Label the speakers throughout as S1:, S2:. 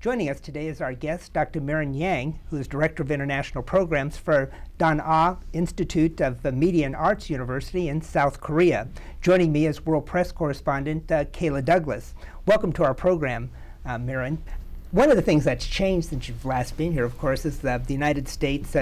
S1: Joining us today is our guest, Dr. Maren Yang, who is Director of International Programs for Dan Ah Institute of Media and Arts University in South Korea. Joining me is World Press Correspondent Kayla Douglas. Welcome to our program, Maren. One of the things that's changed since you've last been here, of course, is the United States'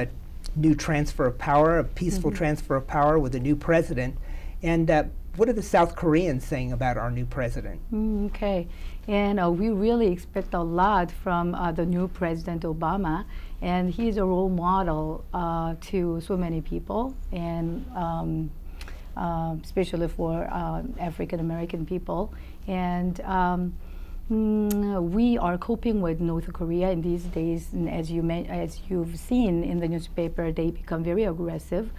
S1: new transfer of power, a peaceful transfer of power with a new president. And what are the South Koreans saying about our new president?
S2: Okay, and we really expect a lot from the new President Obama, and he's a role model to so many people, and especially for African American people. And we are coping with North Korea in these days, and as you've seen in the newspaper, they become very aggressive.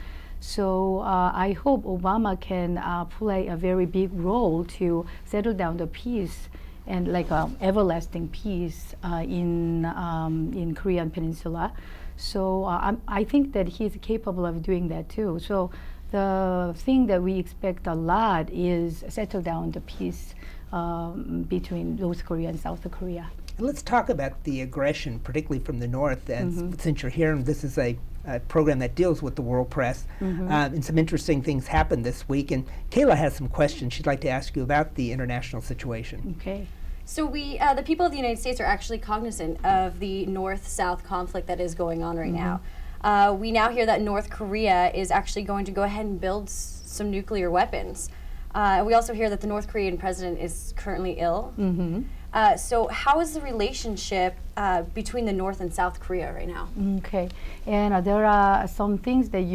S2: So I hope Obama can play a very big role to settle down the peace and like everlasting peace in Korean Peninsula. So I think that he's capable of doing that too. So the thing that we expect a lot is settle down the peace between North Korea and South Korea.
S1: Let's talk about the aggression, particularly from the North. And since you're here, and this is a program that deals with the world press, and some interesting things happened this week. And Kayla has some questions she'd like to ask you about the international situation.
S2: Okay.
S3: So the people of the United States are actually cognizant of the North-South conflict that is going on right now. We now hear that North Korea is actually going to go ahead and build some nuclear weapons. We also hear that the North Korean president is currently ill. So how is the relationship between the North and South Korea right now?
S2: Okay, and there are some things that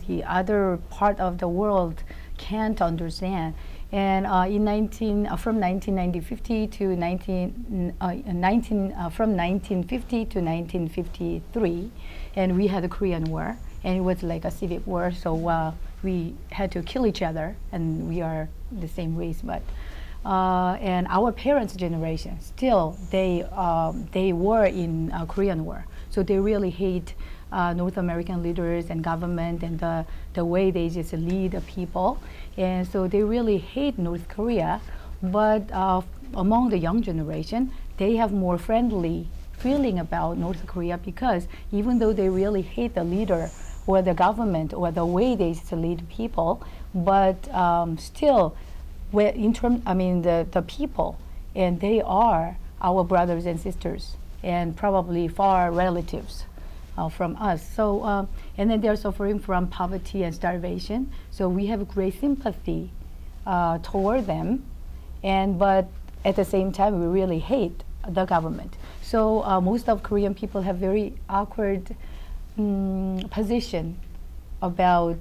S2: the other part of the world can't understand. And from 1950 to 1953, and we had the Korean War, and it was like a civic war. So we had to kill each other, and we are the same race, but. And our parents' generation, still they were in Korean War, so they really hate North American leaders and government and the way they just lead the people, and so they really hate North Korea. But among the young generation, they have more friendly feeling about North Korea, because even though they really hate the leader or the government or the way they lead people, but still. The people, and they are our brothers and sisters, and probably far relatives from us. So, and then they're suffering from poverty and starvation. So we have great sympathy toward them, but at the same time, we really hate the government. So most of Korean people have very awkward position about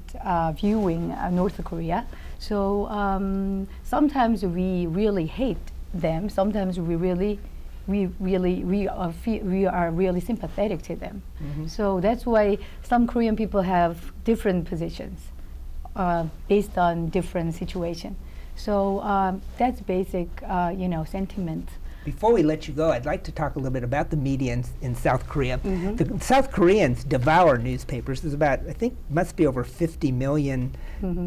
S2: viewing North Korea. So sometimes we really hate them. Sometimes we are really sympathetic to them. So that's why some Korean people have different positions based on different situation. So that's basic, sentiment.
S1: Before we let you go, I'd like to talk a little bit about the media in South Korea. The South Koreans devour newspapers. There's about, I think, must be over 50 million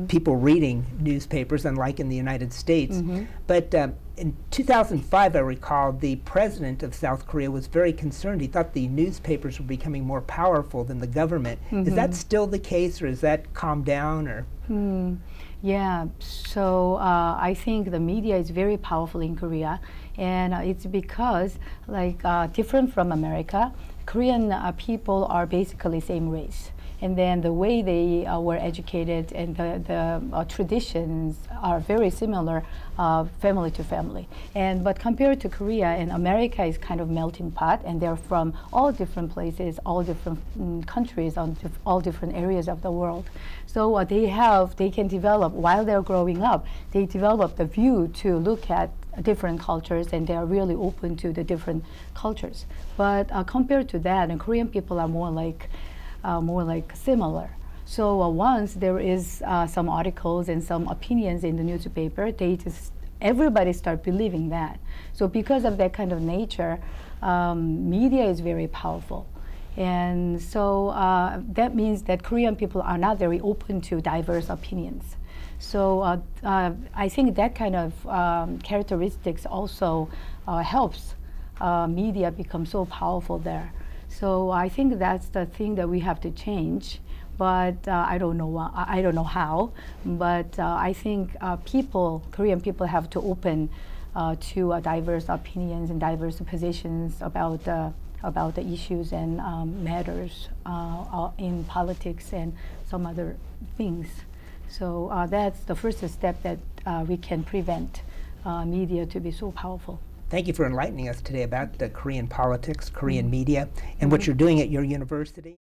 S1: people reading newspapers, unlike in the United States. But in 2005, I recall, the president of South Korea was very concerned. He thought the newspapers were becoming more powerful than the government. Is that still the case, or is that calmed down? Or?
S2: Yeah, so I think the media is very powerful in Korea, and it's because, like, different from America, Korean people are basically same race. And then the way they were educated and the traditions are very similar, family to family. But compared to Korea, and America is kind of melting pot, and they're from all different places, all different countries, all different areas of the world. So they can develop, while they're growing up, they develop the view to look at different cultures, and they are really open to the different cultures. But compared to that, and Korean people are more like similar. So once there is some articles and some opinions in the newspaper, everybody start believing that. So because of that kind of nature, media is very powerful. And so that means that Korean people are not very open to diverse opinions. So I think that kind of characteristics also helps media become so powerful there. So I think that's the thing that we have to change. But I don't know. I don't know how. But I think Korean people, have to open to diverse opinions and diverse positions about the issues and matters in politics and some other things. So that's the first step that we can prevent media to be so powerful.
S1: Thank you for enlightening us today about the Korean politics, Korean media, and what you're doing at your university.